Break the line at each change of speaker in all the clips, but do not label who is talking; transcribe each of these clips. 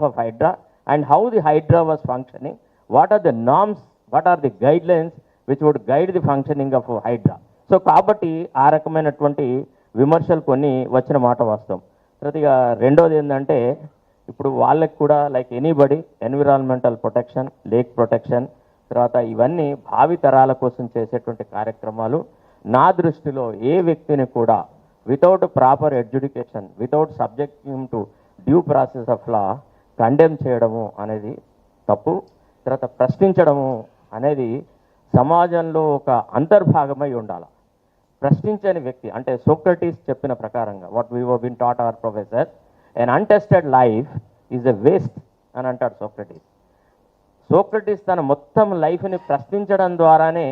of Hydra and how the Hydra was functioning, what are the norms, what are the guidelines which would guide the functioning of Hydra. So కాబట్టి ఆ రకమైనటువంటి విమర్శలు కొన్ని వచ్చిన మాట వాస్తవం. తర్వాత ఇక రెండోది ఏంటంటే ఇప్పుడు వాళ్ళకి కూడా like anybody environmental protection, lake protection, తర్వాత ఇవన్నీ భావి తరాల కోసం చేసేటువంటి కార్యక్రమాలు నా దృష్టిలో ఏ వ్యక్తిని కూడా without proper education, without subjecting to due process of law condemn చేయడము అనేది తప్పు. తర్వాత ప్రశ్నించడము అనేది సమాజంలో ఒక అంతర్భాగమై ఉండాలి. ప్రశ్నించని వ్యక్తి అంటే సోక్రటీస్ చెప్పిన ప్రకారంగా what we been taught our professor, an untested life is a waste అని అంటాడు సోక్రటీస్. సోక్రటీస్ తన మొత్తం లైఫ్ని ప్రశ్నించడం ద్వారానే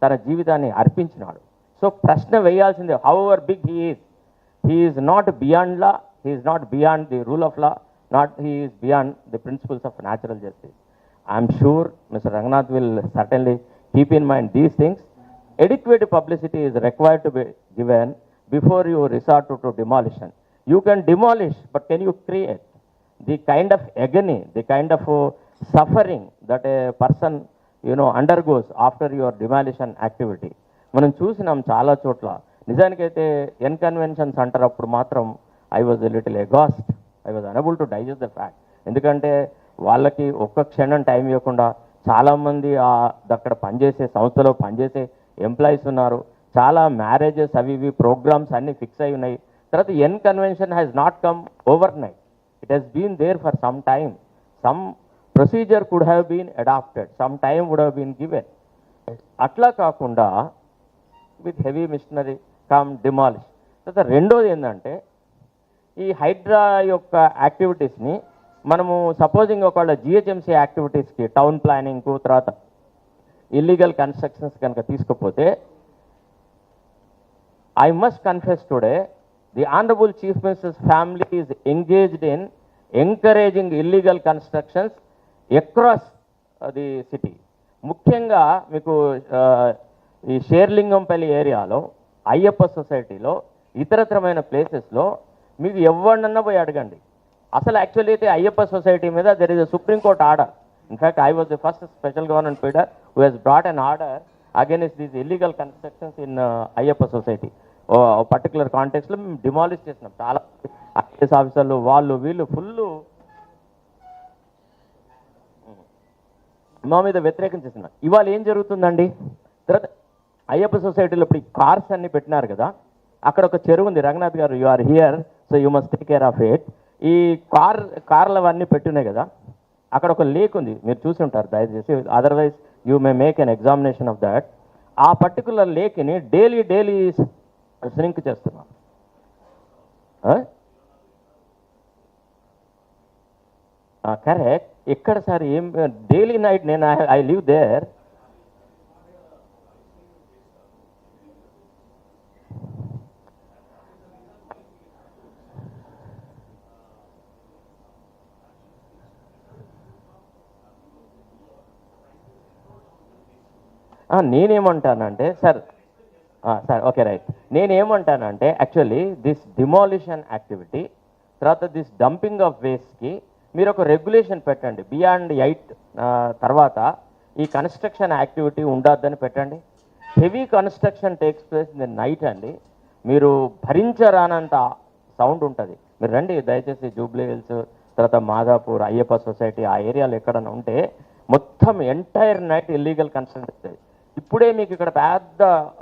తన జీవితాన్ని అర్పించినాడు. సో ప్రశ్న వేయాల్సిందే. However big he is not beyond law, he is not beyond the rule of law, not he is beyond the principles of natural justice. I'm sure Mr. Ranganath will certainly keep in mind these things. Adequate publicity is required to be given before you resort to demolition. You can demolish, but can you create the kind of agony, the kind of suffering that a person undergoes after your demolition activity? మనం చూసినాం చాలా చోట్ల. నిజానికైతే ఎన్ conventions అంటారు, అప్పుడు మాత్రం I was a little aghast, I was unable to digest the fact. ఎందుకంటే వాళ్ళకి ఒక్క క్షణం టైం ఇవ్వకుండా చాలామంది అక్కడ పనిచేసే సంస్థలో పనిచేసే ఎంప్లాయీస్ ఉన్నారు. చాలా మ్యారేజెస్ అవి ఇవి ప్రోగ్రామ్స్ అన్నీ ఫిక్స్ అయి ఉన్నాయి. తర్వాత an convention has not come overnight. It has been there for some time. Some procedure could have been adopted, some time would have been given. అట్లా కాకుండా with heavy machinery come demolish. తర్వాత రెండోది ఏంటంటే ఈ హైడ్రా యొక్క యాక్టివిటీస్ని మనము supposing ఒకవేళ GHMC యాక్టివిటీస్కి, town ప్లానింగ్కు, తర్వాత ఇల్లీగల్ కన్స్ట్రక్షన్స్ కనుక తీసుకపోతే I must confess today the honourable chief minister's family is engaged in encouraging illegal constructions across the city. ముఖ్యంగా మీకు ఈ షేర్లింగంపల్లి ఏరియాలో, అయ్యప్ప సొసైటీలో, ఇతరత్రమైన ప్లేసెస్లో మీకు ఎవరినన్నా పోయి అడగండి. అసలు యాక్చువల్లీ అయితే అయ్యప్ప సొసైటీ మీద there is a supreme court order. In fact I was the first special government pleader who has brought an order against these illegal constructions in Ayyappa society. Particular కాంటెక్స్లో మేము డిమాలిష్ చేసినాం. చాలా ఐఏఎస్ ఆఫీసర్లు వాళ్ళు వీళ్ళు ఫుల్ మా మీద వ్యతిరేకం చేస్తున్నారు. ఇవాళ ఏం జరుగుతుందండి? తర్వాత అయ్యప్ప సొసైటీలో ఇప్పుడు ఈ కార్స్ అన్ని పెట్టినారు కదా, అక్కడ ఒక చెరువు ఉంది. రంగనాథ్ గారు, you are here, so you must take care of it. ఈ కార్లు అవన్నీ పెట్టినాయి కదా, అక్కడ ఒక లేక్ ఉంది, మీరు చూసి ఉంటారు దయచేసి, otherwise you may make an examination of that. ఆ పర్టికులర్ లేక్ని డైలీ శ్రింక్ చేస్తున్నాం. కరెక్ట్. ఎక్కడ సార్ ఏం డైలీ నైట్ నేను ఐ లివ్ దేర్. నేనేమంటానంటే సార్ ఓకే రైట్, నేనేమంటానంటే యాక్చువల్లీ దిస్ డిమాలిషన్ యాక్టివిటీ, తర్వాత దిస్ డంపింగ్ ఆఫ్ వేస్ట్కి మీరు ఒక రెగ్యులేషన్ పెట్టండి. బియాండ్ 8 తర్వాత ఈ కన్స్ట్రక్షన్ యాక్టివిటీ ఉండొద్దని పెట్టండి. Heavy construction takes place in the night అండి, మీరు భరించరానంత సౌండ్ ఉంటుంది. మీరు రండి దయచేసి జూబ్లీ హిల్స్, తర్వాత మాదాపూర్, అయ్యప్ప సొసైటీ ఆ ఏరియాలో ఎక్కడన్నా ఉంటే మొత్తం ఎంటైర్ నైట్ ఇల్లీగల్ కన్స్ట్రక్షన్ ఉంటుంది. ఇప్పుడే మీకు ఇక్కడ పెద్ద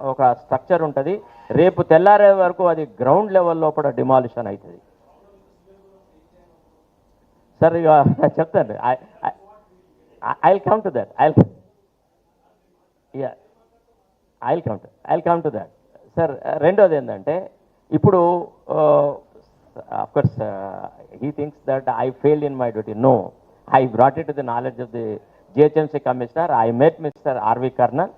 ఒక స్ట్రక్చర్ ఉంటుంది, రేపు తెల్లారే వరకు అది గ్రౌండ్ లెవెల్లో కూడా డిమాలిషన్ అవుతుంది. సార్ ఇక చెప్తాను, I will come to that, I come to that. Sir రెండోది ఏంటంటే ఇప్పుడు of course he thinks that I failed in my duty. No, I brought it to the knowledge of the GHMC commissioner. I met Mr. R.V. Karnan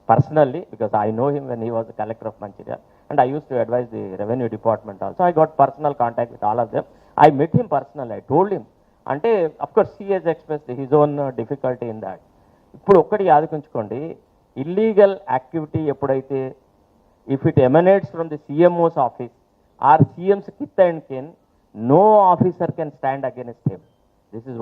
personally because I know him when he was the collector of Manchiryal, and I used to advise the revenue department also. I got personal contact with all of them. I met him personally. I told him. అంటే of course he has expressed his own difficulty in that. ఇప్పుడు ఒక్కటి యాదకుంచుకోండి, illegal activity ఎప్పుడైతే if it emanates from the CMO's office or CM's kith and kin, no officer can stand against him. This is